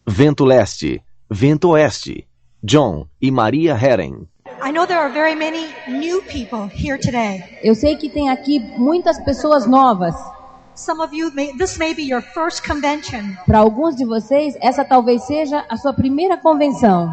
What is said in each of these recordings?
Vento Leste, Vento Oeste, John e Maria Herren. I know there are very many new people here today. Eu sei que tem aqui muitas pessoas novas. Some of you, this may be your first convention. Para alguns de vocês, essa talvez seja a sua primeira convenção.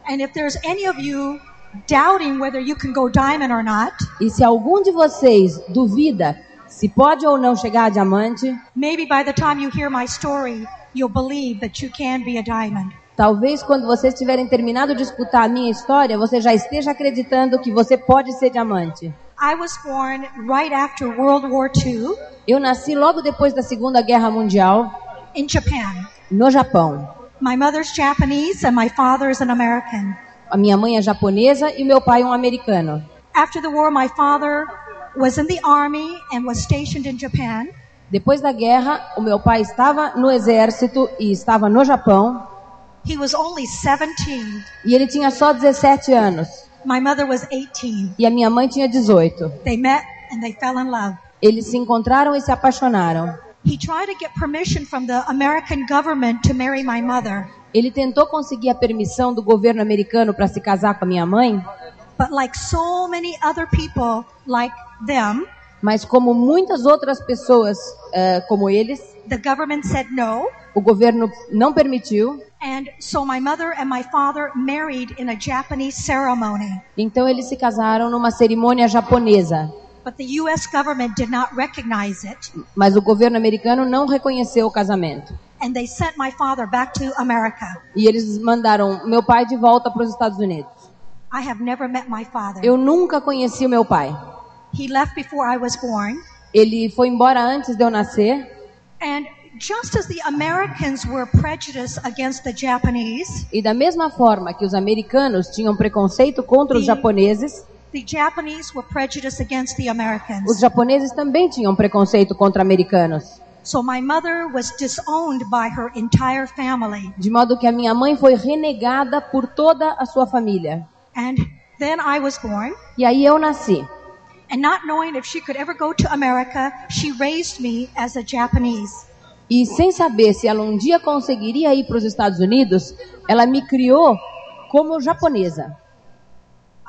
And if there's any of you doubting whether you can go diamond or not, E se algum de vocês duvida se pode ou não chegar a diamante, maybe by the time you hear my story, you'll believe that you can be a diamond. talvez quando vocês tiverem terminado de escutar a minha história, você já esteja acreditando que você pode ser diamante. I was born right after World War II Eu nasci logo depois da Segunda Guerra Mundial, in Japan. no Japão. My mother's Japanese and my father is an American. A minha mãe é japonesa e meu pai é um americano. After the war, my father was in the army and was stationed in Japan. Depois da guerra, o meu pai estava no exército e estava no Japão. He was only 17. E ele tinha só 17 anos. My mother was 18. E a minha mãe tinha 18. They met and they fell in love. Eles se encontraram e se apaixonaram. He tried to get permission from the American government to marry my mother. Ele tentou conseguir a permissão do governo americano para se casar com a minha mãe, But like so many other people like them, mas como muitas outras pessoas como eles, the government said no. o governo não permitiu. And so my mother and my father married in a Japanese ceremony. Então eles se casaram numa cerimônia japonesa. But the US government did not recognize it. Mas o governo americano não reconheceu o casamento. And they sent my father back to America. E eles mandaram meu pai de volta para os Estados Unidos. I have never met my father. Eu nunca conheci o meu pai. He left before I was born. Ele foi embora antes de eu nascer. And just as the Americans were prejudiced against the Japanese, E da mesma forma que os americanos tinham preconceito contra os japoneses, the Japanese were prejudiced against the Americans. os japoneses também tinham preconceito contra americanos. So my mother was disowned by her entire family. De modo que a minha mãe foi renegada por toda a sua família. And then I was born. E aí eu nasci. And not knowing if she could ever go to America, she raised me as a Japanese. E sem saber se ela um dia conseguiria ir para os Estados Unidos, ela me criou como japonesa.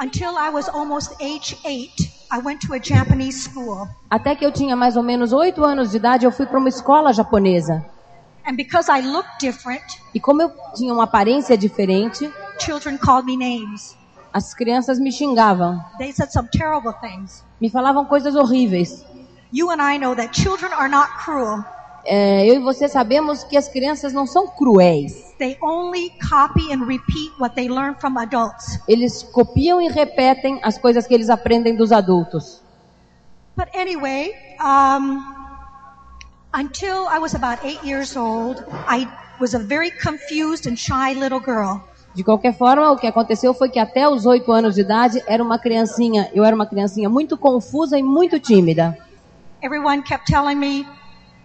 Until I was almost age 8, I went to a Japanese school. Até que eu tinha mais ou menos 8 anos de idade, eu fui para uma escola japonesa. And because I looked different, E como eu tinha uma aparência diferente, children called me names. as crianças me xingavam. They said some terrible things. Me falavam coisas horríveis. You and I know that children are not cruel. Eu e você sabemos que as crianças não são cruéis. They only copy and repeat what they learn from adults. Eles copiam e repetem as coisas que eles aprendem dos adultos. But anyway, until I was about 8 years old, I was a very confused and shy little girl. De qualquer forma, o que aconteceu foi que até os 8 anos de idade eu era uma criancinha muito confusa e muito tímida. Everyone kept telling me,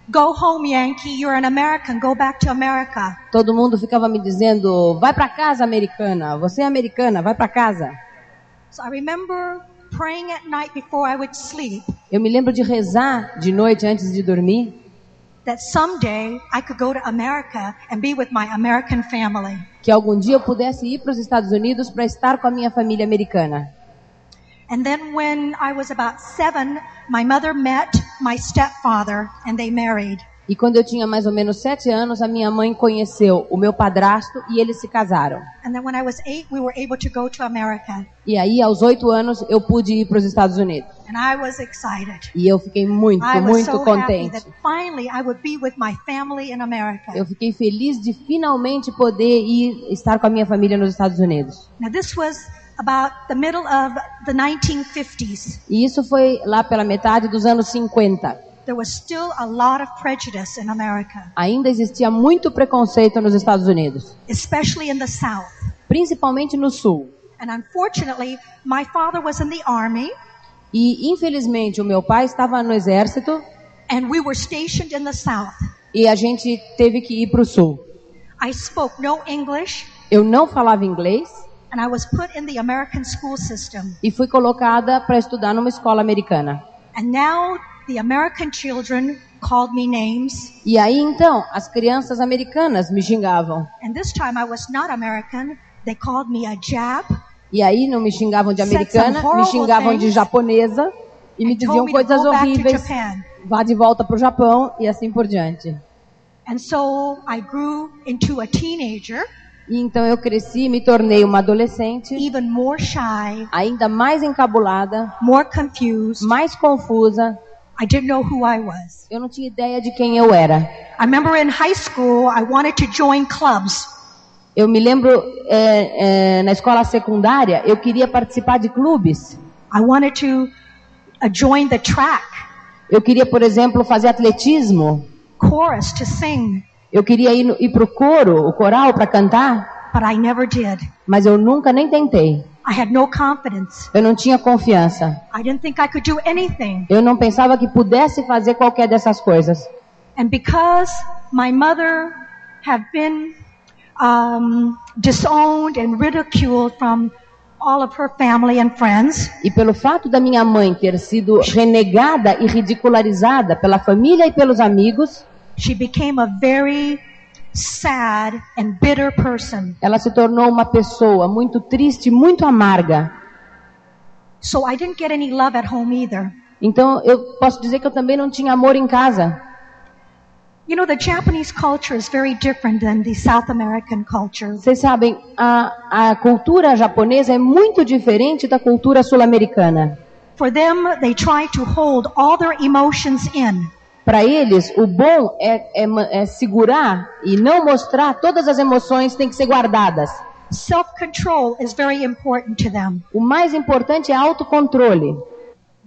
"Go home, Yankee. You're an American. Go back to America." Todo mundo ficava me dizendo, vai para casa, americana. Você é americana, vai para casa. So I remember praying at night before I would sleep Eu me lembro de rezar de noite antes de dormir, that someday I could go to America and be with my American family. que algum dia eu pudesse ir para os Estados Unidos para estar com a minha família americana. And then when I was about 7, my mother met my stepfather and they married. E quando eu tinha mais ou menos 7 anos, a minha mãe conheceu o meu padrasto e eles se casaram. And then when I was 8, we were able to go to America. E aí, aos 8 anos, eu pude ir para os Estados Unidos. And I was excited. E eu fiquei muito, I was muito so happy contente. that finally I would be with my family in America. Eu fiquei feliz de finalmente poder estar com a minha família nos Estados Unidos. Now this was about the middle of the 1950s. E isso foi lá pela metade dos anos 50. There was still a lot of prejudice in America, Ainda existia muito preconceito nos Estados Unidos, especially in the South. principalmente no Sul. And unfortunately, my father was in the army, E, infelizmente, o meu pai estava no exército and we were stationed in the South. e a gente teve que ir para o Sul. I spoke no English, Eu não falava inglês and I was put in the American school system. e fui colocada para estudar numa escola americana. And now the American children called me names. E aí então, as crianças americanas me xingavam. And this time I was not American. They called me a Jap. E aí não me xingavam de americana, some me xingavam de things japonesa e me and told diziam me to coisas go back to horríveis. Japan. Vá de volta para o Japão e assim por diante. And so I grew into a teenager, E então eu cresci e me tornei uma adolescente, even more shy, ainda mais encabulada, more confused. mais confusa. I didn't know who I was. Eu não tinha ideia de quem eu era. I remember in high school, I wanted to join clubs. Eu me lembro, na escola secundária, eu queria participar de clubes. I wanted to join the track, Eu queria, por exemplo, fazer atletismo. chorus to sing, Eu queria ir para o coro, o coral, para cantar. but I never did. Mas eu nunca nem tentei. I had no confidence. Eu não tinha confiança. I didn't think I could do anything. Eu não pensava que pudesse fazer qualquer dessas coisas. And because my mother had been disowned and ridiculed from all of her family and friends, E pelo fato da minha mãe ter sido renegada e ridicularizada pela família e pelos amigos, she became a very sad and bitter person. ela se tornou uma pessoa muito triste, muito amarga. So I didn't get any love at home either. Então eu posso dizer que eu também não tinha amor em casa. You know, the Japanese culture is very different than the South American culture. Vocês sabem, a cultura japonesa é muito diferente da cultura sul-americana. For them, they try to hold all their emotions in. Para eles, o bom é segurar e não mostrar todas as emoções, têm que ser guardadas. Self-control is very important to them. O mais importante é autocontrole.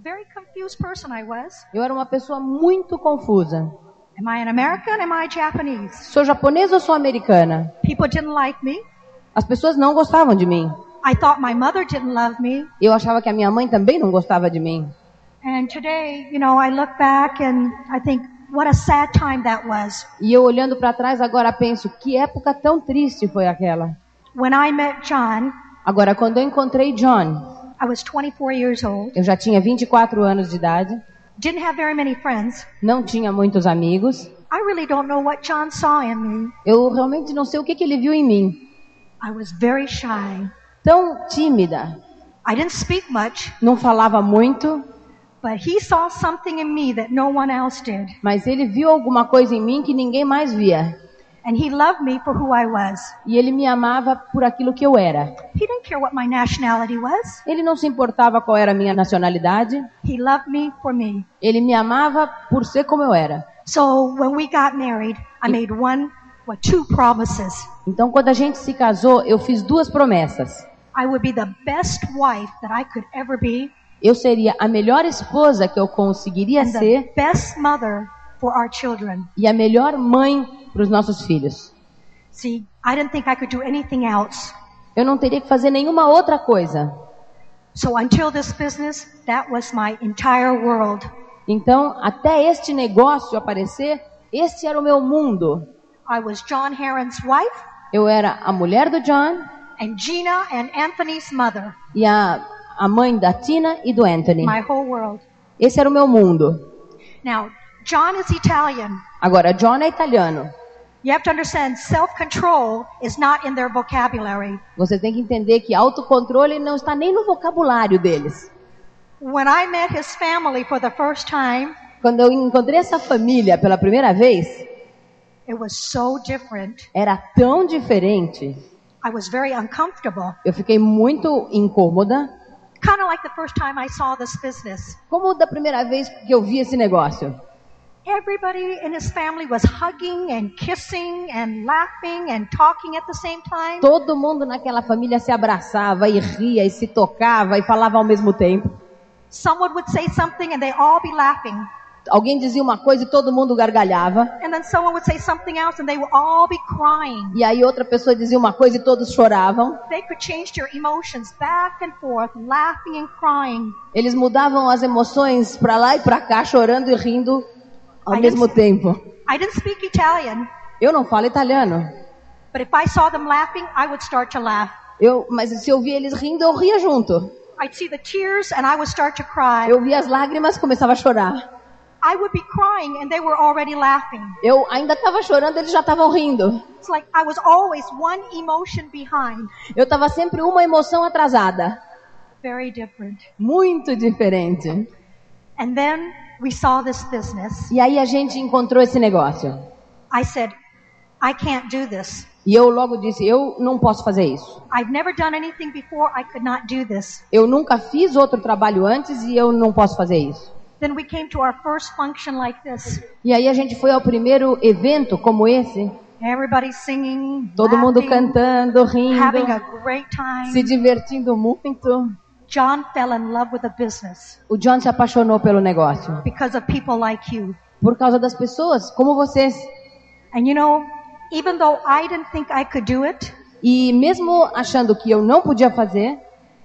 Very confused person I was. Eu era uma pessoa muito confusa. Am I an American? Am I Japanese? Sou japonesa ou sou americana? People didn't like me. As pessoas não gostavam de mim. I thought my mother didn't love me. Eu achava que a minha mãe também não gostava de mim. And today, you know, I look back and I think, what a sad time that was. E eu olhando para trás agora penso, que época tão triste foi aquela. When I met John, Agora, quando eu encontrei John, I was 24 years old. eu já tinha 24 anos de idade, Didn't have very many friends. não tinha muitos amigos. I really don't know what John saw in me. Eu realmente não sei o que ele viu em mim. I was very shy. Tão tímida, I didn't speak much, não falava muito, but he saw something in me that no one else did. mas ele viu alguma coisa em mim que ninguém mais via. And he loved me for who I was. E ele me amava por aquilo que eu era. He didn't care what my nationality was. Ele não se importava qual era a minha nacionalidade. He loved me for me. Ele me amava por ser como eu era. So when we got married, I made two promises. Então, quando a gente se casou, eu fiz 2 promessas. I would be the best wife that I could ever be. Eu seria a melhor esposa que eu conseguiria And ser the best mother for our children. e a melhor mãe para os nossos filhos. See, I didn't think I could do anything else. Eu não teria que fazer nenhuma outra coisa. So until this business, that was my entire world. Então, até este negócio aparecer, esse era o meu mundo. I was John Herren's wife Eu era a mulher do John and Gina and Anthony's mother. e a mãe da Tina e do Anthony. My whole world. Esse era o meu mundo. Now, John is Italian. Agora, John é italiano. You have to understand, self-control is not in their vocabulary. Você tem que entender que autocontrole não está nem no vocabulário deles. When I met his family for the first time, Quando eu encontrei essa família pela primeira vez, it was so different. era tão diferente. I was very uncomfortable. Eu fiquei muito incômoda. Kind of like the first time I saw this business. Como da primeira vez que eu vi esse negócio. Everybody in his family was hugging and kissing and laughing and talking at the same time. Todo mundo naquela família se abraçava e ria e se tocava e falava ao mesmo tempo. Someone would say something and they all be laughing. Alguém dizia uma coisa e todo mundo gargalhava. And then someone would say something else and they would all be crying. E aí outra pessoa dizia uma coisa e todos choravam. They could change their emotions back and forth, laughing and crying. Eles mudavam as emoções para lá e para cá, chorando e rindo ao mesmo tempo. I didn't speak Italian, Eu não falo italiano. but if I saw them laughing, I would start to laugh. Mas se eu via eles rindo, eu ria junto. I'd see the tears and I would start to cry. Eu via as lágrimas, começava a chorar. I would be crying and they were already laughing. Eu ainda estava chorando, eles já estavam rindo. It's like I was always one emotion behind. Eu estava sempre uma emoção atrasada. Very different. Muito diferente. And then we saw this business. E aí a gente encontrou esse negócio. I said, I can't do this. E eu logo disse, eu não posso fazer isso. I've never done anything before. I could not do this. Eu nunca fiz outro trabalho antes e eu não posso fazer isso. Then we came to our first function like this. E aí a gente foi ao primeiro evento como esse. Everybody singing, Todo mundo laughing, cantando, rindo, having a great time. se divertindo muito. John fell in love with the business O John se apaixonou pelo negócio. because of people like you. Por causa das pessoas como vocês. And you know, even though I didn't think I could do it, E mesmo achando que eu não podia fazer,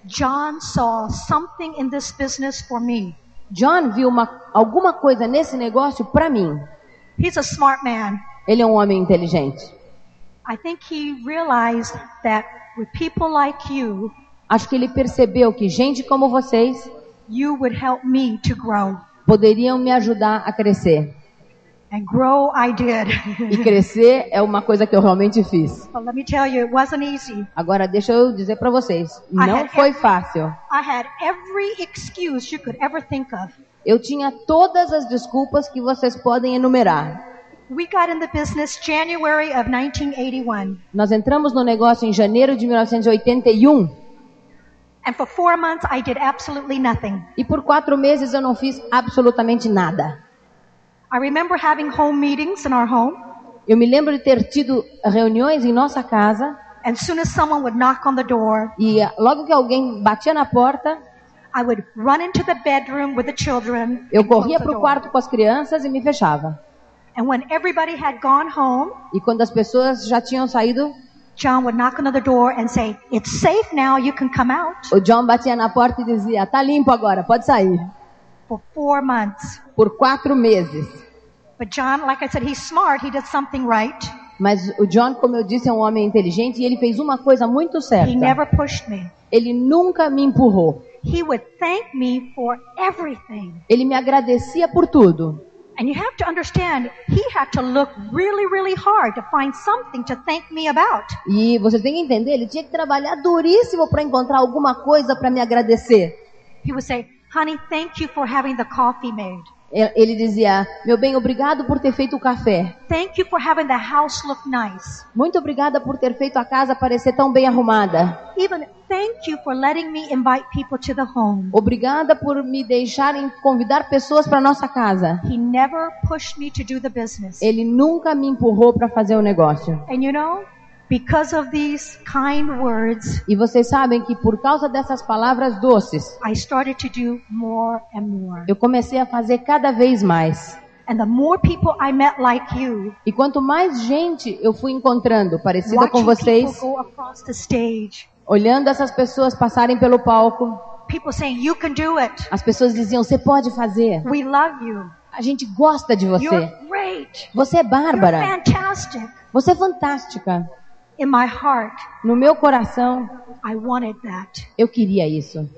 John saw something in this business for me. John viu alguma coisa nesse negócio para mim. He's a smart man. Ele é um homem inteligente. I think he realized that with people like you, Acho que ele percebeu que gente como vocês you would help me to grow. poderiam me ajudar a crescer. And grow I did. E crescer é uma coisa que eu realmente fiz. But let me tell you, it wasn't easy. Agora deixa eu dizer para vocês, não foi fácil. I had every excuse you could ever think of. Eu tinha todas as desculpas que vocês podem enumerar. We got in the business January of 1981. Nós entramos no negócio em janeiro de 1981 And for 4 months, I did absolutely nothing. e por 4 meses eu não fiz absolutamente nada. I remember having home meetings in our home. Eu me lembro de ter tido reuniões em nossa casa And soon as someone would knock on the door, e logo que alguém batia na porta, I would run into the bedroom with the children. eu and close corria the para o door. quarto com as crianças e me fechava. And when everybody had gone home, E quando as pessoas já tinham saído, John would knock on the door and say, "It's safe now, you can come out." o John batia na porta e dizia, tá limpo agora, pode sair. For 4 months. Por 4 meses. But John, like I said, he's smart. He did something right. Mas o John, como eu disse, é um homem inteligente e ele fez uma coisa muito certa. He never pushed me. Ele nunca me empurrou. He would thank me for everything. Ele me agradecia por tudo. And you have to understand, he had to look really, really hard to find something to thank me about. E vocês têm que entender, ele tinha que trabalhar duríssimo para encontrar alguma coisa para me agradecer. He would say, "Honey, thank you for having the coffee made. Ele dizia, meu bem, obrigado por ter feito o café. Thank you for having the house look nice. Muito obrigada por ter feito a casa parecer tão bem arrumada. Even thank you for letting me invite people to the home." Obrigada por me deixarem convidar pessoas para nossa casa. He never pushed me to do the business. Ele nunca me empurrou para fazer o negócio. And you know, because of these kind words, E vocês sabem que por causa dessas palavras doces, I started to do more and more. eu comecei a fazer cada vez mais. And the more people I met like you, E quanto mais gente eu fui encontrando parecida com watching vocês, people go across the stage, olhando essas pessoas passarem pelo palco, people saying, "You can do it. as pessoas diziam, você pode fazer. We love you. A gente gosta de você. You're great. Você é You're bárbara. fantastic." Você é fantástica. In my heart, No meu coração, I wanted that. eu queria isso.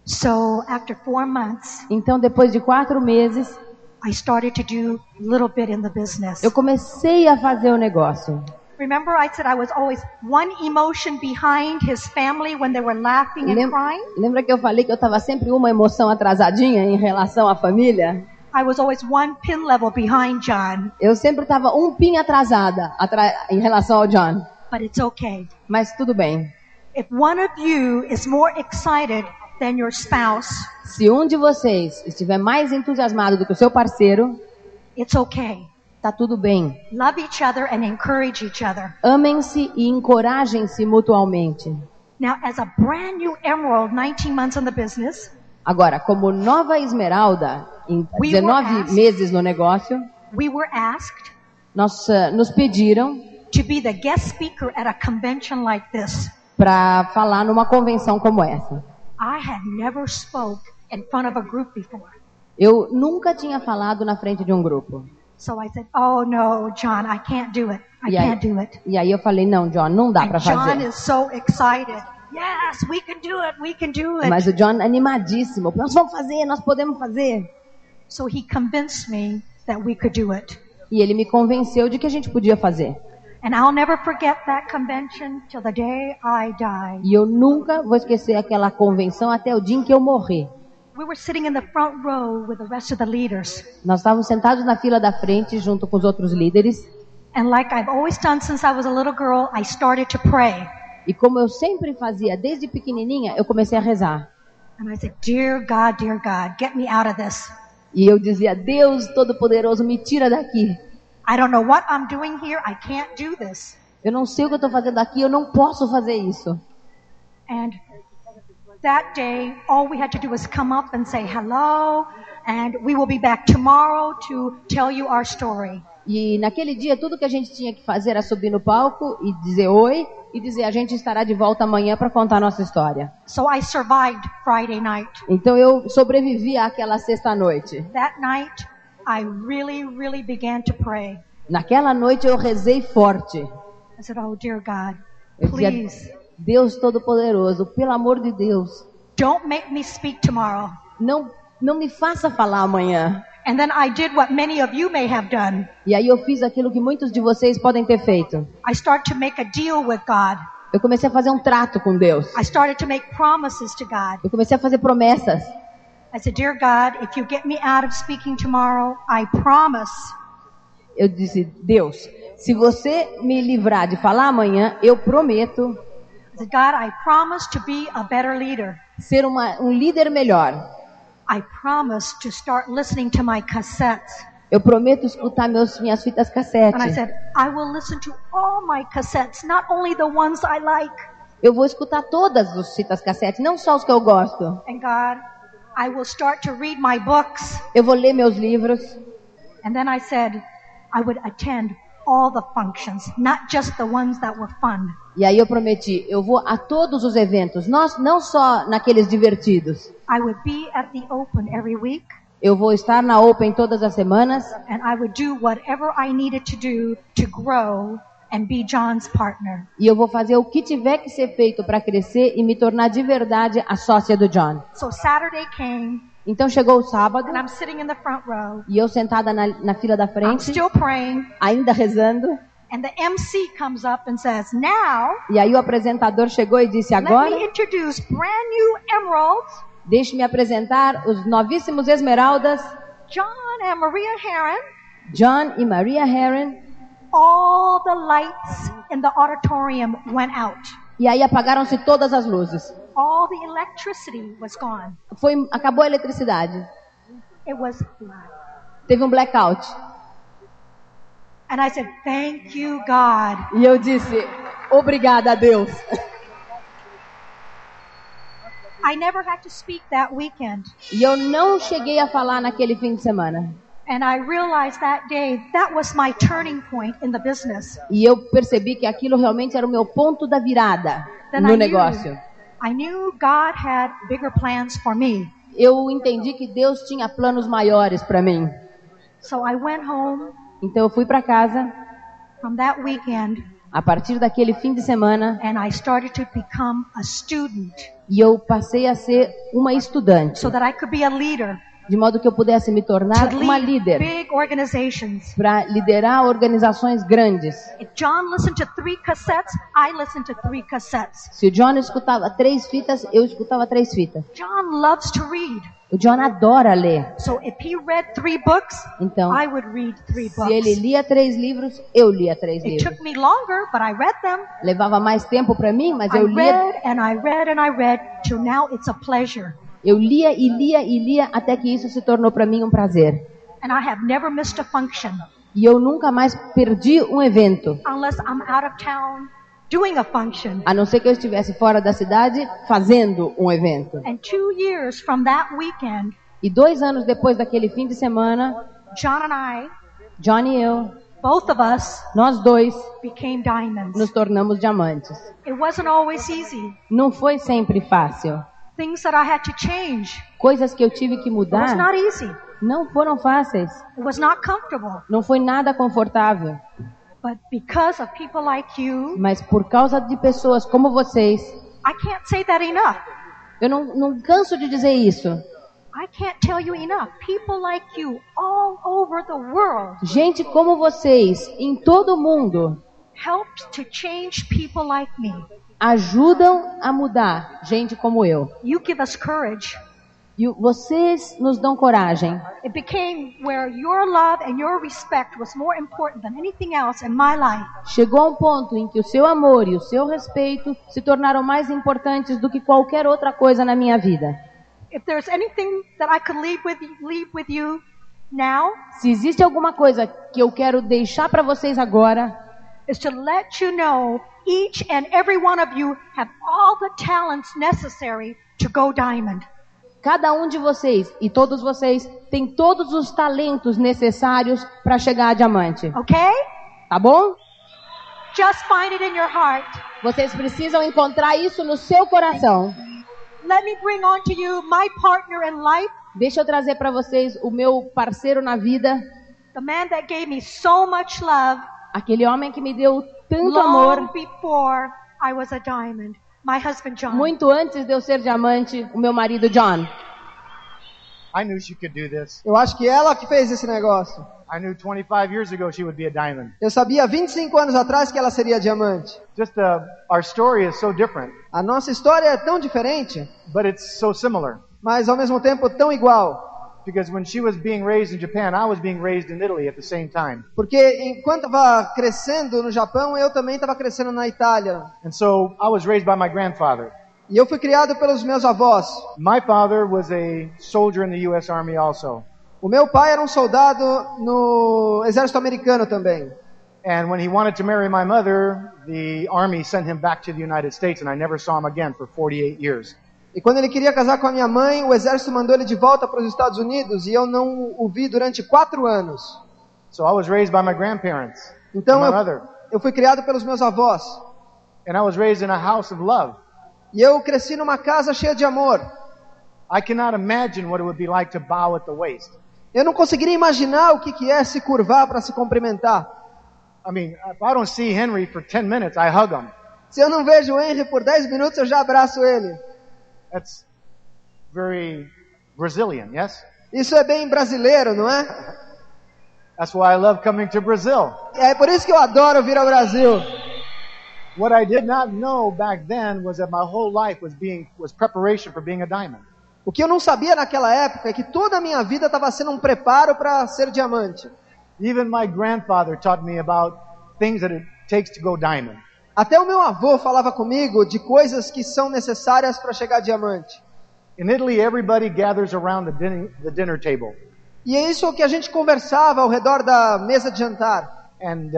So after 4 months, Então, depois de 4 meses, I started to do a little bit in the business. eu comecei a fazer o negócio. Remember I said I was always one emotion behind his family when they were laughing and crying? Lembra que eu falei que eu estava sempre uma emoção atrasadinha em relação à família? I was always one pin level behind John, Eu sempre estava um pin atrasada em relação ao John. but it's okay. Mas tudo bem. If one of you is more excited than your spouse, Se um de vocês estiver mais entusiasmado do que o seu parceiro, it's okay. tá tudo bem. Love each other and encourage each other. Amem-se e encorajem-se mutualmente. Now, as a brand new emerald, 19 months in the business, Agora, como nova esmeralda, em We 19 were asked- meses no negócio, we were asked nos pediram to be the guest speaker at a convention like this. para falar numa convenção como essa. I had never spoke in front of a group before. Eu nunca tinha falado na frente de um grupo. So I said, "Oh no, John, I can't do it. I can't do it." E aí eu falei, não, John, não dá para And John fazer. is so excited. Yes, we can do it. We can do it. Mas o John animadíssimo, nós vamos fazer, nós podemos fazer. So he convinced me that we could do it. E ele me convenceu de que a gente podia fazer. And I'll never forget that convention till the day I die. E eu nunca vou esquecer aquela convenção até o dia em que eu morrer. We were sitting in the front row with the rest of the leaders. Nós estávamos sentados na fila da frente junto com os outros líderes. And like I've always done since I was a little girl, I started to pray. E como eu sempre fazia desde pequenininha, eu comecei a rezar. And I said, dear God, get me out of this. E eu dizia, Deus Todo-Poderoso, me tira daqui. I don't know what I'm doing here. I can't do this. Eu não sei o que eu estou fazendo aqui, eu não posso fazer isso. And that day, all we had to do was come up and say hello, and we will be back tomorrow to tell you our story. E naquele dia, tudo que a gente tinha que fazer era subir no palco e dizer oi, e dizer, a gente estará de volta amanhã para contar a nossa história. So I survived Friday night. Então eu sobrevivi àquela sexta-noite. That night, I really began to pray. Naquela noite eu rezei forte. I said, oh dear God, Eu dizia, please, Deus Todo-Poderoso, pelo amor de Deus, don't make me speak tomorrow. não me faça falar amanhã. And then I did what many of you may have done. E aí eu fiz aquilo que muitos de vocês podem ter feito. I started to make a deal with God. Eu comecei a fazer um trato com Deus. I started to make promises to God. Eu comecei a fazer promessas. I said, dear God, if you get me out of speaking tomorrow, I promise. Eu disse, Deus, se você me livrar de falar amanhã, eu prometo I said, God, I promise to be a better leader. ser um líder melhor. I promise to start listening to my cassettes. Eu prometo escutar minhas fitas cassete. And I said, I will listen to all my cassettes, not only the ones I like. Eu vou escutar todas as fitas cassete, não só os que eu gosto. And God, I will start to read my books. Eu vou ler meus livros. And then I said, I would attend all the functions, not just the ones that were fun. E aí eu prometi, eu vou a todos os eventos, não só naqueles divertidos. I would be at the Open every week. Eu vou estar na Open todas as semanas. And I would do whatever I needed to do to grow and be John's partner. E eu vou fazer o que tiver que ser feito para crescer e me tornar de verdade a sócia do John. So Saturday came. Então chegou o sábado. And I'm sitting in the front row. E eu sentada na fila da I'm frente, still praying. ainda rezando. And the MC comes up and says, now, E aí o apresentador chegou e disse, let agora, me introduce brand new emeralds, deixe-me apresentar os novíssimos esmeraldas, John and Maria Herren. John e Maria Herren. All the lights in the auditorium went out. E aí apagaram-se todas as luzes. All the electricity was gone. Acabou a eletricidade. It was black. Teve um blackout. And I said, thank you, God. E eu disse, obrigada a Deus. I never had to speak that weekend. E eu não cheguei a falar naquele fim de semana. And I realized that day that was my turning point in the business. E eu percebi que aquilo realmente era o meu ponto da virada no negócio. I knew God had bigger plans for me. Eu entendi que Deus tinha planos maiores para mim. So I went home. Então eu fui para casa. From that weekend. A partir daquele fim de semana. And I started to become a student. E eu passei a ser uma estudante. So that I could be a leader. De modo que eu pudesse me tornar uma líder para liderar organizações grandes. Se o John escutava 3 fitas, eu escutava 3 fitas. O John adora ler. Então, se ele lia 3 livros, eu lia 3 livros. Levava mais tempo para mim, mas eu lia. Eu lia e lia e lia até que isso se tornou para mim um prazer. And I have never missed a function. E eu nunca mais perdi um evento. Unless I'm out of town doing a function. A não ser que eu estivesse fora da cidade fazendo um evento. And 2 years from that weekend, e 2 anos depois daquele fim de semana, John e eu, both of us, nós dois, became diamonds. Nos tornamos diamantes. It wasn't always easy. Não foi sempre fácil. Things that I had to change. Coisas que eu tive que mudar. It was not easy. Não foram fáceis. It was not comfortable. Não foi nada confortável. But because of people like you, mas por causa de pessoas como vocês, I can't say that enough. Eu não canso de dizer isso. I can't tell you enough. People like you all over the world Gente como vocês, em todo o mundo, helped to change people like me. ajudam a mudar gente como eu. You give us courage. E vocês nos dão coragem. It became where your love and your respect was more important than anything else in my life. Chegou a um ponto em que o seu amor e o seu respeito se tornaram mais importantes do que qualquer outra coisa na minha vida. If there's anything that I could leave with you now, Se existe alguma coisa que eu quero deixar para vocês agora, is to let you know each and every one of you have all the talents necessary to go diamond. cada um de vocês e todos vocês têm todos os talentos necessários para chegar a diamante. Okay? Tá bom? Just find it in your heart. Vocês precisam encontrar isso no seu coração. Let me bring on to you my partner in life, Deixa eu trazer para vocês o meu parceiro na vida, the man that gave me so much love aquele homem que me deu tanto long amor, before I was a diamond. My husband John. muito antes de eu ser diamante, o meu marido John. I knew she could do this. Eu acho que ela que fez esse negócio. I knew 25 years ago she would be a diamond. Eu sabia 25 anos atrás que ela seria diamante. Our story is so different, A nossa história é tão diferente, but it's so similar. mas ao mesmo tempo tão igual. Because when she was being raised in Japan, I was being raised in Italy at the same time. Porque enquanto estava crescendo no Japão, eu também estava crescendo na Itália. And so I was raised by my grandfather. E eu fui criado pelos meus avós. My father was a soldier in the U.S. Army also. O meu pai era um soldado no exército americano também. And when he wanted to marry my mother, the Army sent him back to the United States, and I never saw him again for 48 years. E quando ele queria casar com a minha mãe, o exército mandou ele de volta para os Estados Unidos e eu não o vi durante 4 anos. So I was raised by my grandparents, Então my mother, eu fui criado pelos meus avós. and I was raised in a house of love. E eu cresci numa casa cheia de amor. I cannot imagine what it would be like to bow at the waist. Eu não conseguiria imaginar o que é se curvar para se cumprimentar. I mean, if I don't see Henry for 10 minutes, I hug him. Se eu não vejo o Henry por 10 minutos, eu já abraço ele. That's very Brazilian, yes? Isso é bem brasileiro, não é? That's why I love coming to Brazil. É por isso que eu adoro vir ao Brasil. What I did not know back then was that my whole life was preparation for being a diamond. O que eu não sabia naquela época é que toda a minha vida estava sendo um preparo para ser diamante. Even my grandfather taught me about things that it takes to go diamond. Até o meu avô falava comigo de coisas que são necessárias para chegar a diamante. In Italy, everybody gathers around the dinner table. E é isso que a gente conversava ao redor da mesa de jantar. And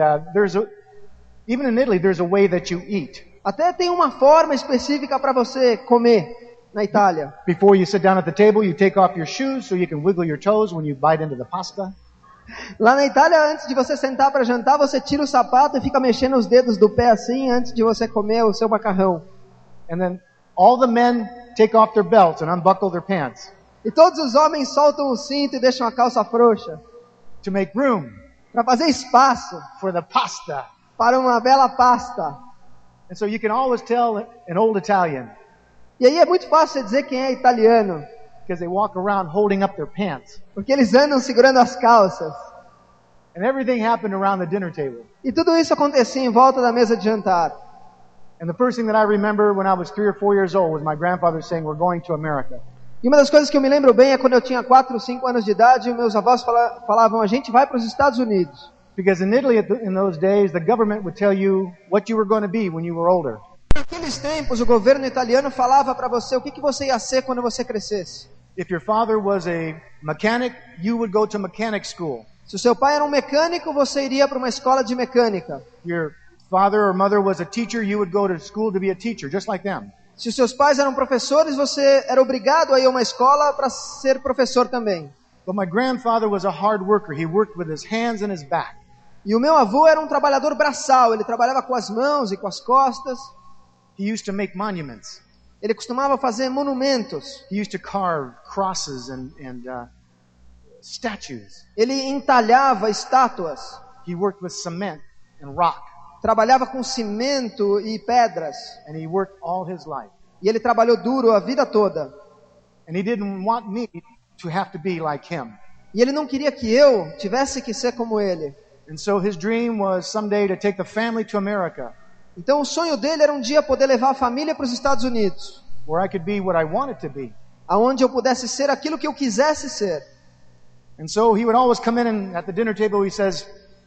even in Italy, there's a way that you eat. Até tem uma forma específica para você comer na Itália. Before you sit down at the table, you take off your shoes so you can wiggle your toes when you bite into the pasta. Lá na Itália, antes de você sentar para jantar, você tira o sapato e fica mexendo os dedos do pé assim antes de você comer o seu macarrão. And then all the men take off their belts and unbuckle their pants E todos os homens soltam o cinto e deixam a calça frouxa to make room para fazer espaço for the pasta. para uma bela pasta. And so you can always tell an old Italian E aí é muito fácil você dizer quem é italiano, because they walk around holding up their pants. porque eles andam segurando as calças. And everything happened around the dinner table. E tudo isso acontecia em volta da mesa de jantar. And the first thing that I remember when I was 3 or 4 years old was my grandfather saying, "We're going to America." E uma das coisas que eu me lembro bem é quando eu tinha 4 ou 5 anos de idade, meus avós falavam, a gente vai para os Estados Unidos. Because in Italy in those days, the government would tell you what you were going to be when you were older. Naqueles tempos, o governo italiano falava para você o que você ia ser quando você crescesse. If your father was a mechanic, you would go to mechanic school. Se o seu pai era um mecânico, você iria para uma escola de mecânica. Your father or mother was a teacher, you would go to school to be a teacher, just like them. Se os seus pais eram professores, você era obrigado a ir a uma escola para ser professor também. But my grandfather was a hard worker. He worked with his hands and his back. E o meu avô era um trabalhador braçal, ele trabalhava com as mãos e com as costas. He used to make monuments. Ele costumava fazer monumentos. He used to carve crosses and statues. Ele entalhava estátuas. He worked with cement and rock. Trabalhava com cimento e pedras. And he worked all his life. E ele trabalhou duro a vida toda. And he didn't want me to have to be like him. E ele não queria que eu tivesse que ser como ele. And so his dream was someday to take the family to America, Então o sonho dele era um dia poder levar a família para os Estados Unidos, where I could be what I wanted to be. aonde eu pudesse ser aquilo que eu quisesse ser. And so he would always come in and at the dinner table he says,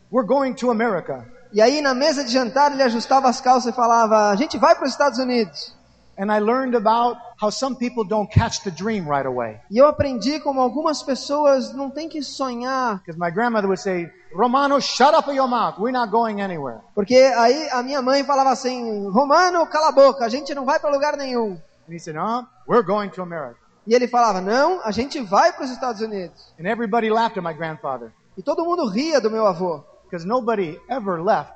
"We're going to America." E aí na mesa de jantar ele ajustava as calças e falava, a gente vai para os Estados Unidos. And I learned about how some people don't catch the dream right away. E eu aprendi como algumas pessoas não têm que sonhar. Because my grandmother would say, "Romano, shut up your mouth. We're not going anywhere." Porque aí a minha mãe falava assim, Romano, cala a boca, a gente não vai para lugar nenhum. And he said, "We're going to America." E ele falava, não, a gente vai para os Estados Unidos. And everybody laughed at my grandfather. E todo mundo ria do meu avô. Because nobody ever left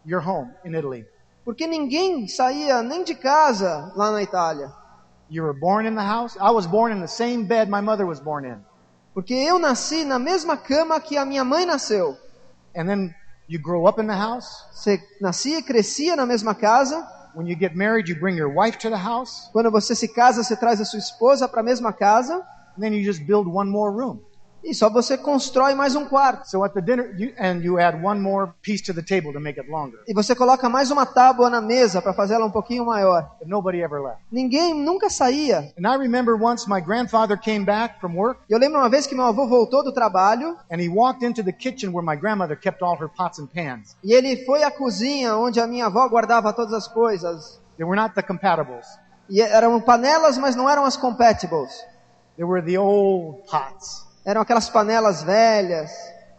your home in Italy. Porque ninguém saía nem de casa lá na Itália. You were born in the house. I was born in the same bed my mother was born in. Porque eu nasci na mesma cama que a minha mãe nasceu. And then you grow up in the house. Você nascia e crescia na mesma casa. When you get married, you bring your wife to the house. Quando você se casa, você traz a sua esposa para a mesma casa. And then you just build one more room. E só você constrói mais um quarto. So at the dinner, you add one more piece to the table to make it longer. E você coloca mais uma tábua na mesa para fazer ela um pouquinho maior. But nobody ever left. Ninguém nunca saía. And I remember once my grandfather came back from work. Eu lembro uma vez que meu avô voltou do trabalho. And he walked into the kitchen where my grandmother kept all her pots and pans. E ele foi à cozinha onde a minha avó guardava todas as coisas. They were not the compatibles. E eram panelas, mas não eram as compatibles. They were the old pots. Eram aquelas panelas velhas.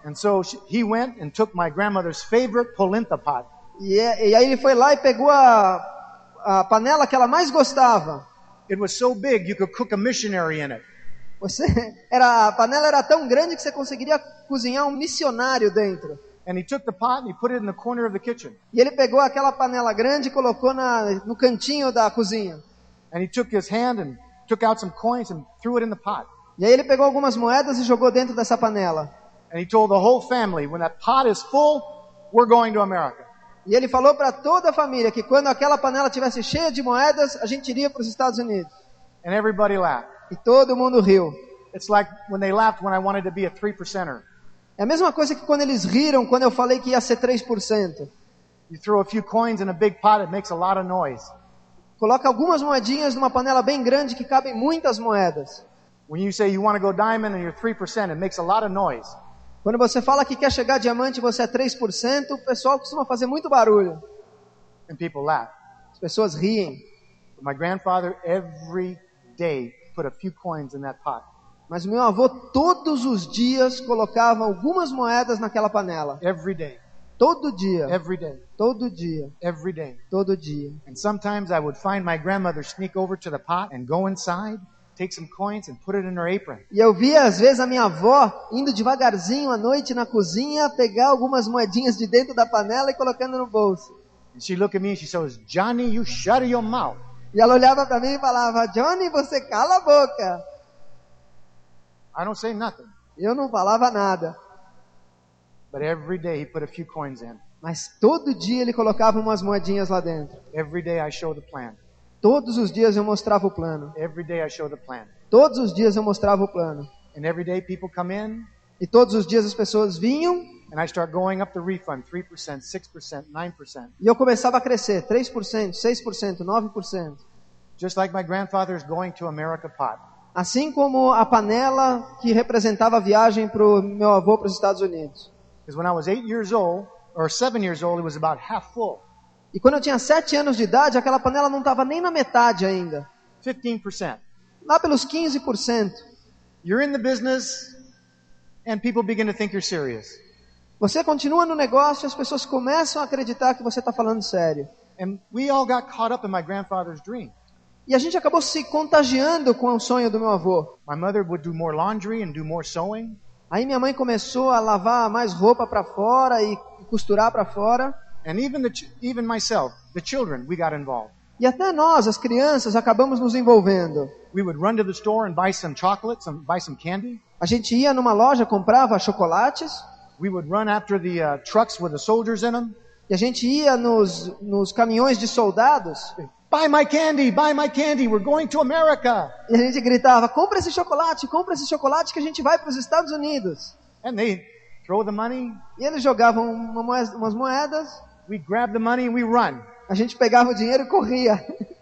And so he went and took my grandmother's favorite polenta pot. E aí ele foi lá e pegou a panela que ela mais gostava. It was so big you could cook a missionary in it. A panela era tão grande que você conseguiria cozinhar um missionário dentro. And he took the pot and he put it in the corner of the kitchen. E ele pegou aquela panela grande e colocou no cantinho da cozinha. And he took his hand and took out some coins and threw it in the pot. E aí ele pegou algumas moedas e jogou dentro dessa panela. And he told the whole family, when that pot is full, we're going to America. E ele falou para toda a família que quando aquela panela tivesse cheia de moedas, a gente iria para os Estados Unidos. And everybody laughed. E todo mundo riu. It's like when they laughed when I wanted to be a 3%er. É a mesma coisa que quando eles riram quando eu falei que ia ser 3%. You throw a few coins in a big pot, it makes a lot of noise. Coloca algumas moedinhas numa panela bem grande que cabem muitas moedas. When you say you want to go diamond and you're 3%, it makes a lot of noise. Quando você fala que quer chegar diamante e você é 3%, o pessoal costuma fazer muito barulho. And people laugh. As pessoas riem. But my grandfather every day put a few coins in that pot. Mas o meu avô todos os dias colocava algumas moedas naquela panela. Every day. Todo dia. Every day. Todo dia. Every day. Todo dia. And sometimes I would find my grandmother sneak over to the pot and go inside, take some coins and put it in her apron. E eu via às vezes a minha avó indo devagarzinho à noite na cozinha, pegar algumas moedinhas de dentro da panela e colocando no bolso. And she looked at me and she says, "Johnny, you shut your mouth." E ela olhava para mim e falava, Johnny, você cala a boca. I don't say nothing. Eu não falava nada. But every day he put a few coins in. Mas todo dia ele colocava umas moedinhas lá dentro. Every day I show the plan. Todos os dias eu mostrava o plano. Every day I show the plan. Todos os dias eu mostrava o plano. And every day people come in. E todos os dias as pessoas vinham. And I start going up the refund, 3%, 6%, 9%. E eu começava a crescer, 3%, 6%, 9%. Just like my grandfather's going to America pot. Assim como a panela que representava a viagem para o meu avô para os Estados Unidos. Because when I was 8 years old, or 7 years old, it was about half full. E quando eu tinha 7 anos de idade, aquela panela não estava nem na metade ainda. 15%. Lá pelos 15%. You're in the business, and people begin to think you're serious. Você continua no negócio e as pessoas começam a acreditar que você está falando sério. And we all got caught up in my grandfather's dream. E a gente acabou se contagiando com o sonho do meu avô. My mother would do more laundry and do more sewing. Aí minha mãe começou a lavar mais roupa para fora e costurar para fora. And even myself, the children, we got involved. E até nós, as crianças, acabamos nos envolvendo. We would run to the store and buy some chocolate, buy some candy. A gente ia numa loja, comprava chocolates. We would run after the trucks with the soldiers in them. E a gente ia nos caminhões de soldados. buy my candy, we're going to America. E a gente gritava, compra esse chocolate que a gente vai para os Estados Unidos. And they throw the money, E eles jogavam umas moedas, we grab the money and we run. a gente pegava o dinheiro e corria.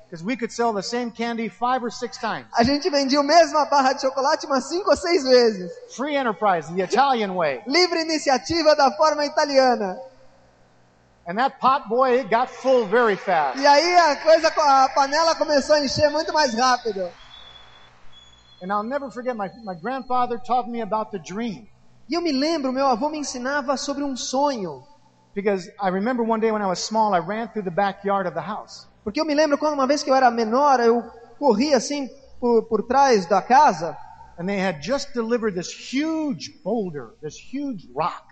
Because we could sell the same candy 5 or 6 times. A gente vendia a mesma barra de chocolate umas 5 ou 6 vezes. Free enterprise, the Italian way. Livre iniciativa da forma italiana. And that pot, boy, it got full very fast. E aí a panela começou a encher muito mais rápido. And I'll never forget, my grandfather taught me about the dream. E eu me lembro, meu avô me ensinava sobre um sonho. Because I remember one day when I was small, I ran through the backyard of the house. Porque eu me lembro quando uma vez que eu era menor, eu corri assim por trás da casa. And they had just delivered this huge boulder, this huge rock.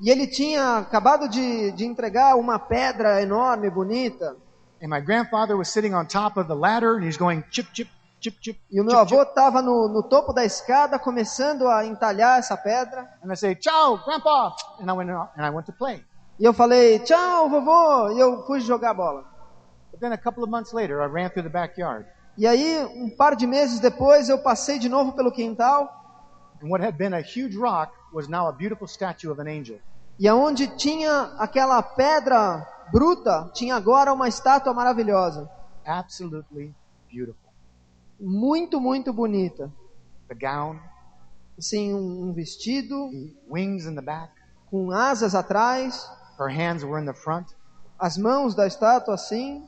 E ele tinha acabado de entregar uma pedra enorme, bonita. And my grandfather was sitting on top of the ladder and he's going chip, chip, chip, chip. E o meu chip, avô chip. estava no topo da escada, começando a entalhar essa pedra. And I say, "Ciao, Grandpa!" And I went to play. E eu falei, tchau, vovô. E eu fui jogar bola. But then a couple of months later, I ran through the backyard. E aí, um par de meses depois, eu passei de novo pelo quintal. And what had been a huge rock was now a beautiful statue of an angel. E aonde tinha aquela pedra bruta, tinha agora uma estátua maravilhosa. Absolutely beautiful. Muito, muito bonita. The gown, Assim, um vestido, the wings in the back, com asas atrás, her hands were in the front. as mãos da estátua assim.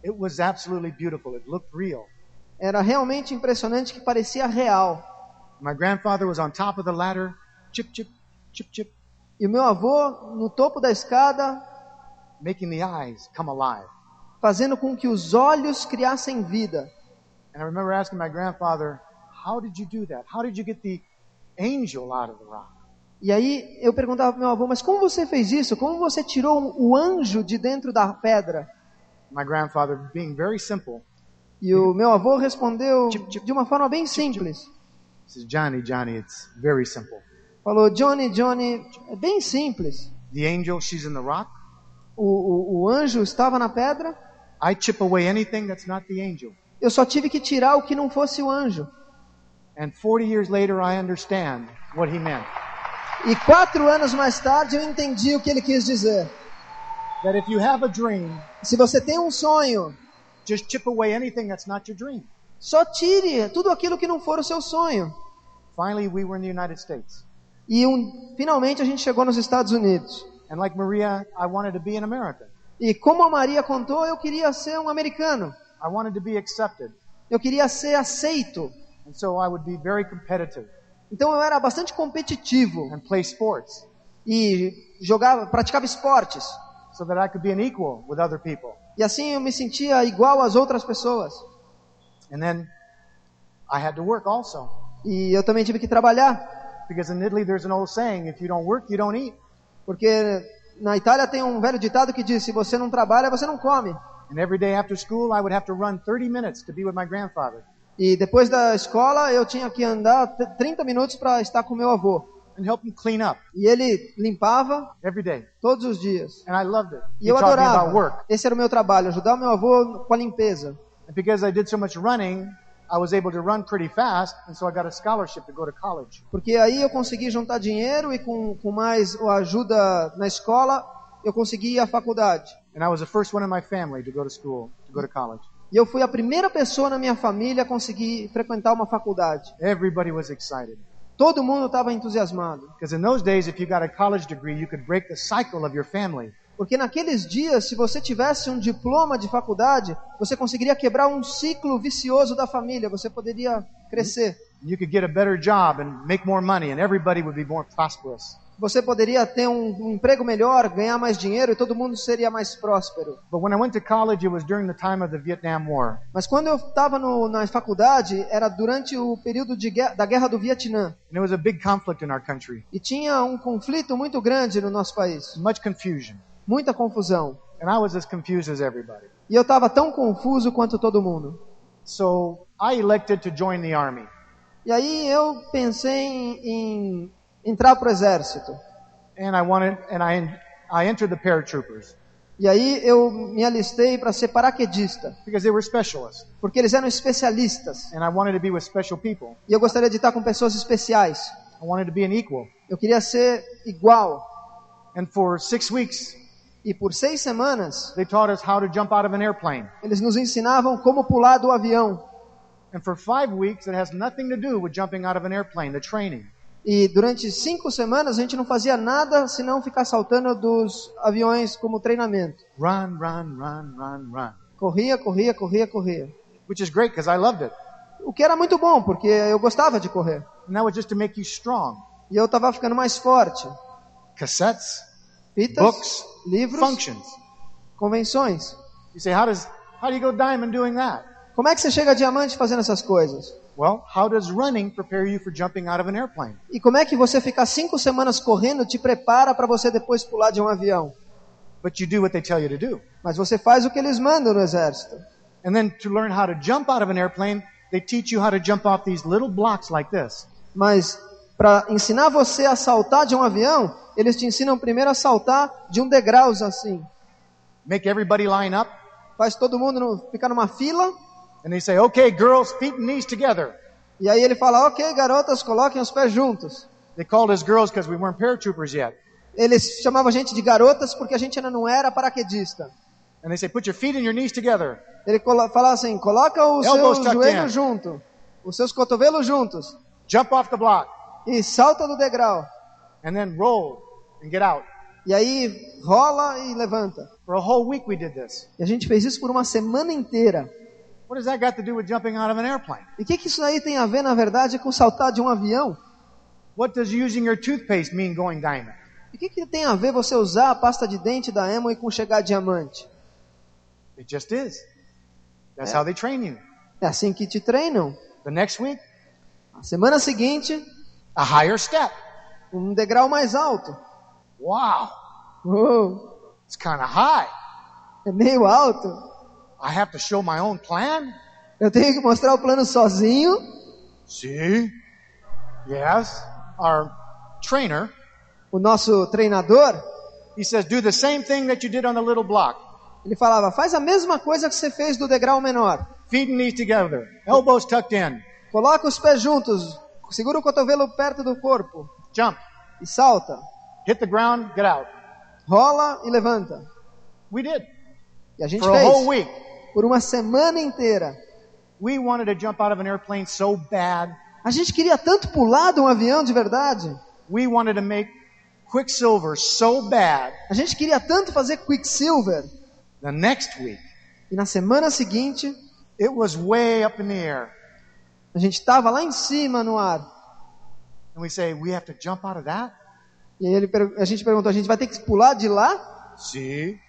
It was absolutely beautiful. It looked real. Era realmente impressionante, que parecia real. My grandfather was on top of the ladder, chip, chip, chip, chip, E o meu avô, no topo da escada, making the eyes come alive. fazendo com que os olhos criassem vida. And I remember asking my grandfather, "How did you do that? How did you get the angel out of the rock?" E aí eu perguntava para meu avô, mas como você fez isso? Como você tirou o anjo de dentro da pedra? My grandfather, being very simple, E o meu avô respondeu de uma forma bem simples. says, Johnny, it's very simple. Falou, Johnny, é bem simples. The angel, she's in the rock. O anjo estava na pedra. I chip away anything that's not the angel. Eu só tive que tirar o que não fosse o anjo. And 40 years later, I understand what he meant. E 4 anos mais tarde eu entendi o que ele quis dizer. That if you have a dream, Se você tem um sonho, just chip away anything that's not your dream. só tire tudo aquilo que não for o seu sonho. Finally, we were in the United States. E finalmente a gente chegou nos Estados Unidos. And like Maria, I wanted to be an American. E como a Maria contou, eu queria ser um americano. I wanted to be accepted. Eu queria ser aceito. And so I would be very competitive Então eu era bastante competitivo and play sports e praticava esportes. so that I could be an equal with other people. E assim eu me sentia igual às outras pessoas. And then I had to work also. E eu também tive que trabalhar, Because in Italy there's an old saying, if you don't work, you don't eat. porque na Itália tem um velho ditado que diz, se você não trabalha, você não come. And every day after school I would have to run 30 minutes to be with my grandfather. E depois da escola eu tinha que andar 30 minutos para estar com meu avô. And help him clean up E ele limpava every day. todos os dias. And I loved it. E He eu taught me about adorava. work. Esse era o meu trabalho, ajudar o meu avô com a limpeza. And because I did so much running, I was able to run pretty fast, and so I got a scholarship to go to college. Porque aí eu consegui juntar dinheiro e com mais ajuda na escola, eu consegui ir à faculdade. And I was the first one in my family to go to school, to go to college. E eu fui a primeira pessoa na minha família a conseguir frequentar uma faculdade. Everybody was excited. Todo mundo estava entusiasmado. Because in those days, if you got a college degree, you could break the cycle of your family. Porque naqueles dias, se você tivesse um diploma de faculdade, você conseguiria quebrar um ciclo vicioso da família. Você poderia crescer. You could get a better job and make more money, and everybody would be more prosperous. Você poderia ter um emprego melhor, ganhar mais dinheiro e todo mundo seria mais próspero. But when I went to college, it was during the time of the Vietnam War. Mas quando eu estava na faculdade, era durante o período da Guerra do Vietnã. And it was a big conflict in our country. E tinha um conflito muito grande no nosso país. Much confusion. Muita confusão. And I was as confused as everybody. E eu estava tão confuso quanto todo mundo. So I elected to join the army. E aí eu pensei em entrar para o exército. And I entered the paratroopers. E aí eu me alistei para ser paraquedista, because they were specialists. porque eles eram especialistas. And I wanted to be with special people. E eu gostaria de estar com pessoas especiais. I wanted to be an equal. Eu queria ser igual. And for 6 weeks, E por 6 semanas, they taught us how to jump out of an airplane. eles nos ensinavam como pular do avião. And for 5 weeks, it has nothing to do with jumping out of an airplane, the training. E durante 5 semanas a gente não fazia nada senão ficar saltando dos aviões como treinamento. Run, run, run, run, run. Corria, corria, corria, corria. Which is great because I loved it. O que era muito bom, porque eu gostava de correr. And that was just to make you strong. E eu estava ficando mais forte. Cassettes, Fitas, books, livros, functions. convenções. You say, how do you go diamond doing that? Como é que você chega a diamante fazendo essas coisas? Well, how does running prepare you for jumping out of an airplane? E como é que você ficar 5 semanas correndo te prepara para você depois pular de um avião? But you do what they tell you to do. Mas você faz o que eles mandam no exército. And then to learn how to jump out of an airplane, they teach you how to jump off these little blocks like this. Mas para ensinar você a saltar de um avião, eles te ensinam primeiro a saltar de um degrau assim. Make everybody line up. Faz todo mundo ficar numa fila. And they say, okay, girls, feet and knees together. E aí ele fala, ok, garotas, coloquem os pés juntos. They called us girls because we weren't paratroopers yet. Eles chamavam a gente de garotas porque a gente ainda não era paraquedista. And they say, put your feet and your knees together. Ele falava assim, coloca os Elbows seus tucked joelhos in. juntos, os seus cotovelos juntos. Jump off the block. E salta do degrau. And then roll and get out. E aí rola e levanta. For a whole week we did this. E a gente fez isso por uma semana inteira. What does that got to do with jumping out of an airplane? E o que isso aí tem a ver, na verdade, com saltar de um avião? What does using your toothpaste mean going diamond? E o que tem a ver você usar a pasta de dente da Herren com chegar a diamante? It just is. That's how they train you. É assim que te treinam. The next week, A semana seguinte, a higher step. um degrau mais alto. Wow, Uou, it's kind of high. é meio alto. I have to show my own plan? Eu tenho que mostrar o plano sozinho. See? Yes. Our trainer, O nosso treinador, he says, do the same thing that you did on the little block. ele falava, faz a mesma coisa que você fez do degrau menor. Feet and knees together. Elbows tucked in. Coloca os pés juntos, segura o cotovelo perto do corpo Jump. e salta. Hit the ground, get out. Rola e levanta. We did. E a gente For a whole fez week. por uma semana inteira. We wanted to jump out of an airplane so bad. A gente queria tanto pular de um avião de verdade. We wanted to make Quicksilver so bad. A gente queria tanto fazer Quicksilver. The next week, E na semana seguinte, it was way up in the air. a gente estava lá em cima no ar. And we say, we have to jump out of that? E aí a gente perguntou, a gente vai ter que pular de lá? See?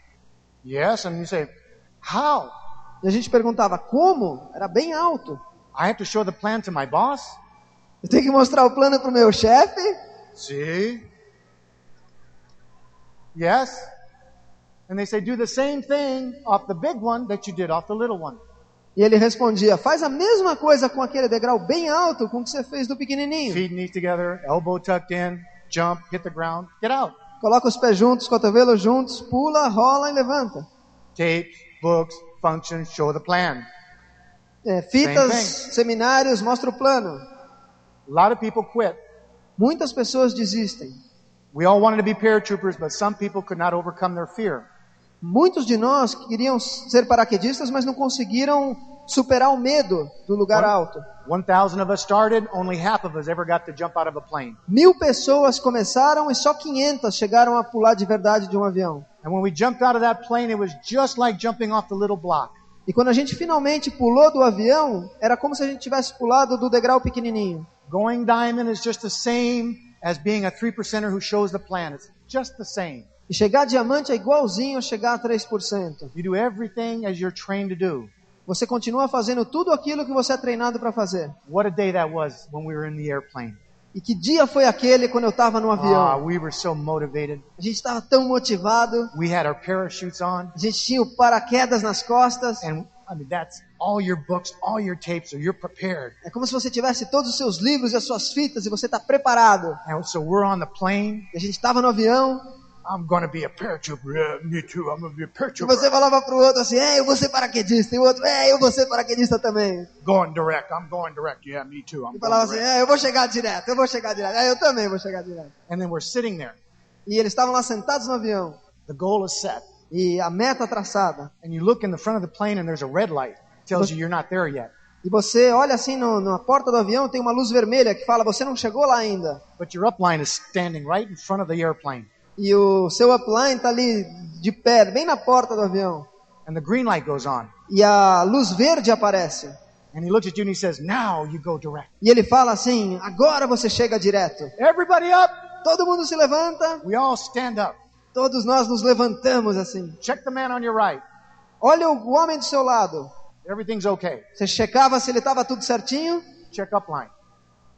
Yes. And you say, how? E a gente perguntava, como? Era bem alto. I have to show the plan to my boss? Eu tenho que mostrar o plano para o meu chefe? See? Yes. And they say, do the same thing off the big one that you did off the little one. E ele respondia, faz a mesma coisa com aquele degrau bem alto com o que você fez do pequenininho. Feet and knees together, elbow tucked in, jump, hit the ground, get out. Coloca os pés juntos, cotovelos juntos, pula, rola e levanta. Tapes, books, functions, show the plan. Fitas, Same seminários, mostra o plano. A lot of people quit. Muitas pessoas desistem. We all wanted to be paratroopers, but some people could not overcome their fear. Muitos de nós queriam ser paraquedistas, mas não conseguiram superar o medo do lugar alto. 1,000 of us started, only half of us ever got to jump out of a plane. 1000 pessoas começaram e só 500 chegaram a pular de verdade de um avião. And when we jumped out of that plane, it was just like jumping off the little block. E quando a gente finalmente pulou do avião, era como se a gente tivesse pulado do degrau pequenininho. Going diamond is just the same as being a 3%er who shows the plan. It's just the same. E chegar a diamante é igualzinho a chegar a 3%. You do everything as you're trained to do. Você continua fazendo tudo aquilo que você é treinado para fazer. What a day that was when we were in the airplane. E que dia foi aquele quando eu estava no avião? We were so motivated. A gente estava tão motivado. We had our parachutes on. A gente tinha o paraquedas nas costas. And I mean, that's all your books, all your tapes, so you're prepared. É como se você tivesse todos os seus livros e as suas fitas e você está preparado. And so we're on the plane. E a gente estava no avião. I'm going to be a paratrooper. Yeah, me too. I'm going to be a E paratrooper. você falava pro outro assim, eu vou ser paraquedista. E o outro, eu vou ser paraquedista também. Going direct. I'm going direct. Yeah, me too. I'm E going falava assim, direct. eu vou chegar direto, eu vou chegar direto. Eu também vou chegar direto. And then we're sitting there. E eles estavam lá sentados no avião. The goal is set. E a meta traçada. And you look in the front of the plane and there's a red light. Tells you you're not there yet. E você olha assim na porta do avião, tem uma luz vermelha que fala, você não chegou lá ainda. But your upline is standing right in front of the airplane. E o seu upline está ali de pé, bem na porta do avião. And the green light goes on. E a luz verde aparece. And he looks at you and he says, now you go direct. E ele fala assim, agora você chega direto. Everybody up. Todo mundo se levanta. We all stand up. Todos nós nos levantamos assim. Check the man on your right. Olha o homem do seu lado. Everything's okay. Você checava se ele estava tudo certinho. Check upline.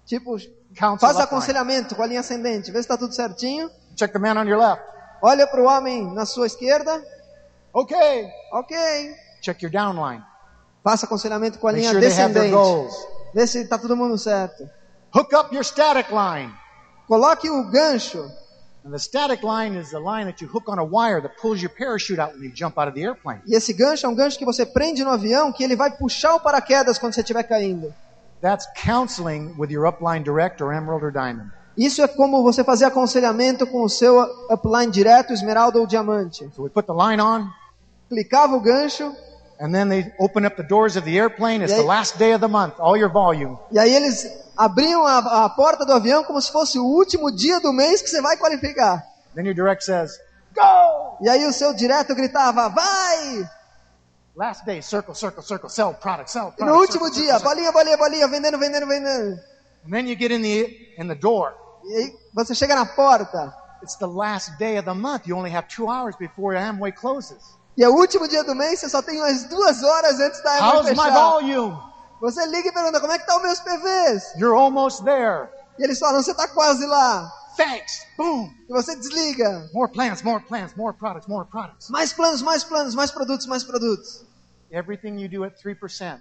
Tipo, Counsel faz upline. aconselhamento com a linha ascendente. Vê se está tudo certinho. Check the man on your left. Olha para o homem na sua esquerda. Okay. Ok. Check your downline. Faça aconselhamento com a Make linha sure they have their descendente. goals. Vê se está todo mundo certo. Hook up your static line. Coloque o gancho. And the static line is the line that you hook on a wire that pulls your parachute out when you jump out of the airplane. E esse gancho é um gancho que você prende no avião, que ele vai puxar o paraquedas quando você estiver caindo. That's counseling with your upline direct or emerald or diamond. Isso é como você fazer aconselhamento com o seu upline direto, esmeralda ou diamante. So we put the line on, Clicava o gancho, and then they open up the doors of the airplane. It's Yeah. the last day of the month, all your volume. e aí eles abriam a porta do avião como se fosse o último dia do mês que você vai qualificar. Then your direct says, go! E aí o seu direto gritava, vai! Last day, circle, circle, circle, sell product, sell E product. no último circle, dia, circle, circle. bolinha, bolinha, bolinha, vendendo, vendendo, vendendo. And then you get in the door. E aí você chega na porta, It's the last day of the month. You only have 2 hours before Amway closes. e é o último dia do mês, você só tem umas 2 horas antes da Herren How's my fechar. volume? Você liga e pergunta, como é que tá os meus PVs? You're almost there. E eles falam, você tá quase lá. Thanks. Boom. E você desliga. More plans, more plans, more products, more products. Mais planos, mais planos, mais produtos, mais produtos. Everything you do at 3%.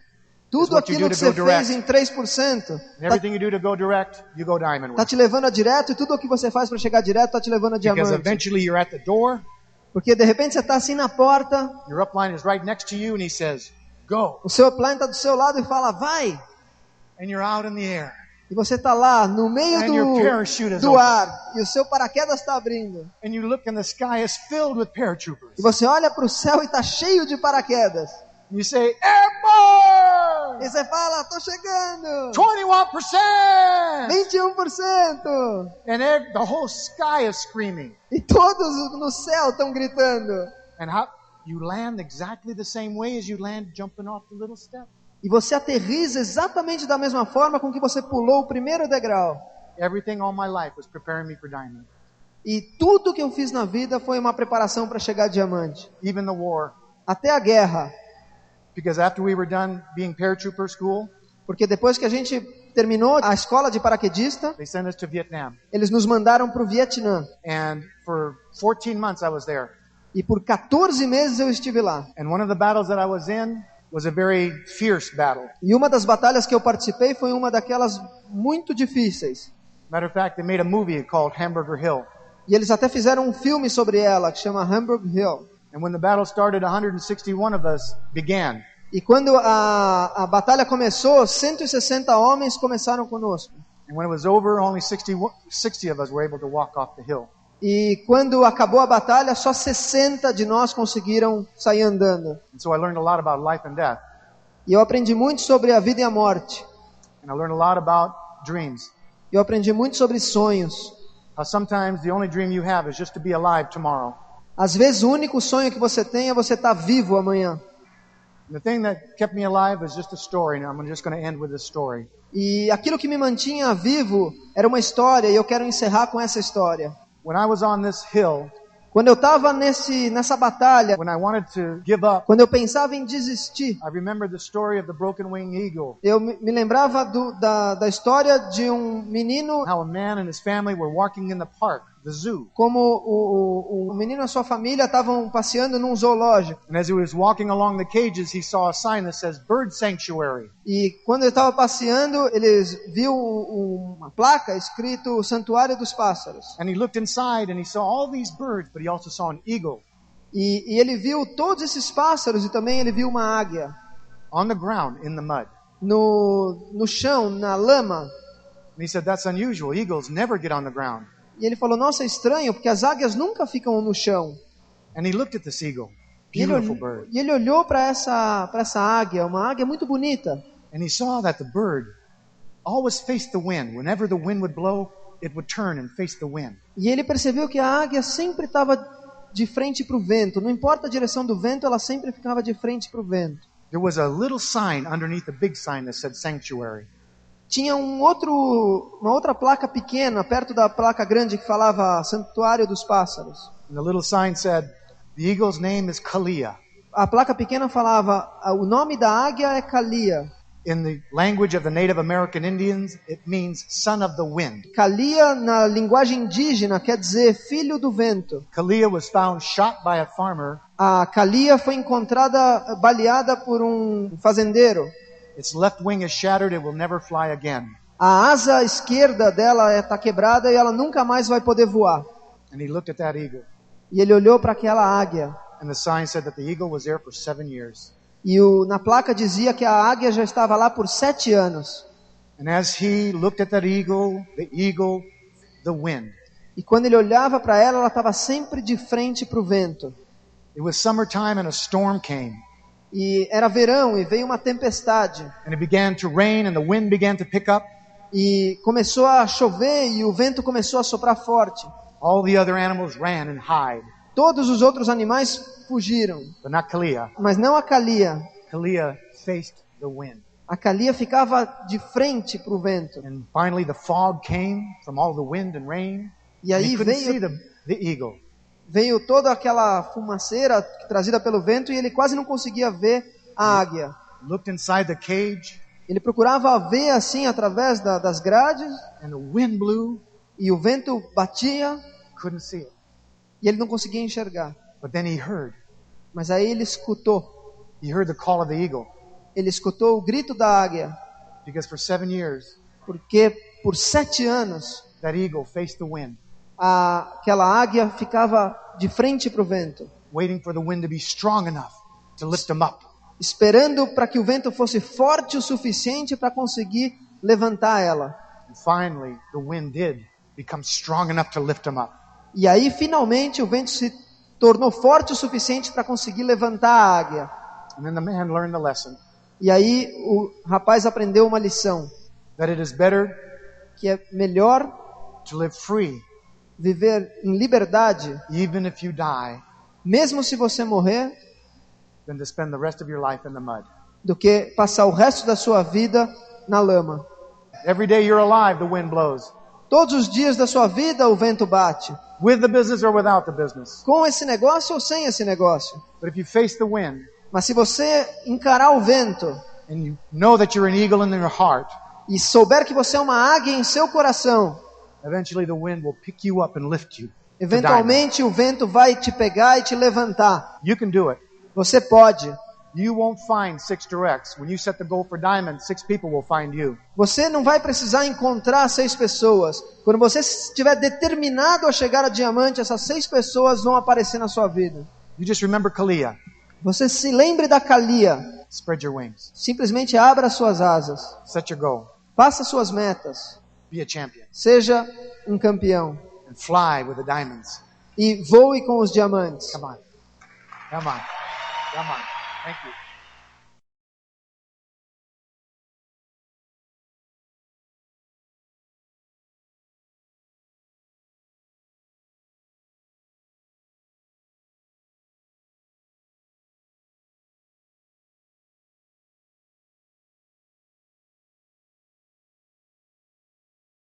Tudo what you aquilo do que to go você fez direct. em 3% And everything you do to go direct, you go diamond tá with. te levando a direto, e tudo o que você faz para chegar direto tá te levando a Because diamante. eventually you're at the door, Porque de repente você tá assim na porta, your upline is right next to you, and he says, go. o seu upline tá do seu lado e fala, vai! And you're out in the air. E você tá lá no meio And your parachute is do open. ar, e o seu paraquedas está abrindo. And you look and the sky is filled with paratroopers. E você olha para o céu e tá cheio de paraquedas. And you say, airborne! E você fala, tô chegando! 21%! 21%! And the whole sky is screaming. E todos no céu estão gritando. And how you land exactly the same way as you land jumping off the little step. E você aterriza exatamente da mesma forma com que você pulou o primeiro degrau. Everything all my life was preparing me for diamond. E tudo que eu fiz na vida foi uma preparação para chegar a diamante. Even the war. Até a guerra. Because after we were done being paratrooper school, Porque depois que a gente terminou a escola de paraquedista, they sent us to Vietnam. eles nos mandaram para o Vietnã. And for 14 months I was there. E por 14 meses eu estive lá. And one of the battles that I was in was a very fierce battle. E uma das batalhas que eu participei foi uma daquelas muito difíceis. Matter of fact, they made a movie called Hamburger Hill. E eles até fizeram um filme sobre ela, que chama Hamburg Hill. And when the battle started, 161 of us began. E quando a batalha começou, 160 homens começaram conosco. And when it was over, only 60 of us were able to walk off the hill. E quando acabou a batalha, só 60 de nós conseguiram sair andando. And so I learned a lot about life and death. E eu aprendi muito sobre a vida e a morte. And I learned a lot about dreams. Eu aprendi muito sobre sonhos. How sometimes the only dream you have is just to be alive tomorrow. Às vezes o único sonho que você tem é você estar vivo amanhã. And the thing that kept me alive is just a story. And I'm just going to end with this story. E aquilo que me mantinha vivo era uma história, e eu quero encerrar com essa história. When I was on this hill, Quando eu estava nessa batalha, when I wanted to give up, quando eu pensava em desistir, I remembered the story of the broken winged eagle. eu me lembrava da história de um menino How a man and his family were walking in the park. the zoo. como o menino e a sua família estavam passeando num zoológico. And as he was walking along the cages, he saw a sign that says Bird Sanctuary. E quando ele estava passeando, eles viu uma placa escrito Santuário dos Pássaros. And he looked inside and he saw all these birds, but he also saw an eagle E ele viu todos esses pássaros e também ele viu uma águia on the ground in the mud. no chão, na lama. And he said, that's unusual. Eagles never get on the ground. E ele falou, nossa, é estranho, porque as águias nunca ficam no chão. And he looked at this eagle. E Beautiful bird. ele olhou para essa águia, uma águia muito bonita. And he saw that the bird always faced the wind. Whenever the wind would blow, it would turn and face the wind. E ele percebeu que a águia sempre estava de frente para o vento. Não importa a direção do vento, ela sempre ficava de frente para o vento. There was a little sign underneath the big sign that said sanctuary. Tinha uma outra placa pequena, perto da placa grande, que falava Santuário dos Pássaros. And the little sign said, the eagle's name is Kalia. A placa pequena falava, o nome da águia é Kalia. In the language of the Native American Indians, it means son of the wind. Kalia, na linguagem indígena, quer dizer filho do vento. Kalia was found shot by a farmer. A Kalia foi encontrada baleada por um fazendeiro. Its left wing is shattered, it will never fly again. A asa esquerda dela está quebrada e ela nunca mais vai poder voar. And he looked at that eagle. E ele olhou para aquela águia. And the sign said that the eagle was there for 7 years. E na placa dizia que a águia já estava lá por 7 anos. And as he looked at that eagle, the wind. E quando ele olhava para ela estava sempre de frente para o vento. It was summertime and a storm came. E era verão e veio uma tempestade. And it began to rain and the wind began to pick up. E começou a chover e o vento começou a soprar forte. All the other animals ran and hid. Todos os outros animais fugiram. But not Kalia. Mas não a Kalia. Kalia faced the wind. A Kalia ficava de frente para o vento. And finally the fog came from all the wind and rain. E And aí he couldn't see the eagle. veio toda aquela fumaceira trazida pelo vento e ele quase não conseguia ver a águia. Looked inside the cage. Ele procurava ver assim através das grades And the wind blew. e o vento batia Couldn't see it. e ele não conseguia enxergar. But then he heard. Mas aí ele escutou. He heard the call of the eagle. Ele escutou o grito da águia. Because for 7 years, Porque por 7 anos that eagle faced the wind, aquela águia ficava de frente para o vento, waiting for the wind to be strong enough to lift him up. esperando para que o vento fosse forte o suficiente para conseguir levantar ela. And finally, the wind did become strong enough to lift him up. E aí, finalmente, o vento se tornou forte o suficiente para conseguir levantar a águia. And then the man learned the lesson E aí, o rapaz aprendeu uma lição, that it is better que é melhor to live free, viver em liberdade, even if you die, mesmo se você morrer, than to spend the rest of your life in the mud. do que passar o resto da sua vida na lama. Every day you're alive, the wind blows. Todos os dias da sua vida o vento bate. With the business or without the business. Com esse negócio ou sem esse negócio. But if you face the wind, Mas se você encarar o vento and you know that you're an eagle in your heart, e souber que você é uma águia em seu coração, eventually the wind will pick you up and lift you. eventualmente o vento vai te pegar e te levantar. You can do it. Você pode. You won't find 6 directs. When you set the goal for diamond, 6 people will find you. Você não vai precisar encontrar 6 pessoas. Quando você estiver determinado a chegar a diamante, essas 6 pessoas vão aparecer na sua vida. You just remember Kalia. Você se lembre da Kalia. Spread your wings. Simplesmente abra suas asas. Set your goal. Faça suas metas. Be a champion. Seja um campeão. And fly with the diamonds. E voe com os diamantes. Come on. Come on. Come on. Thank you.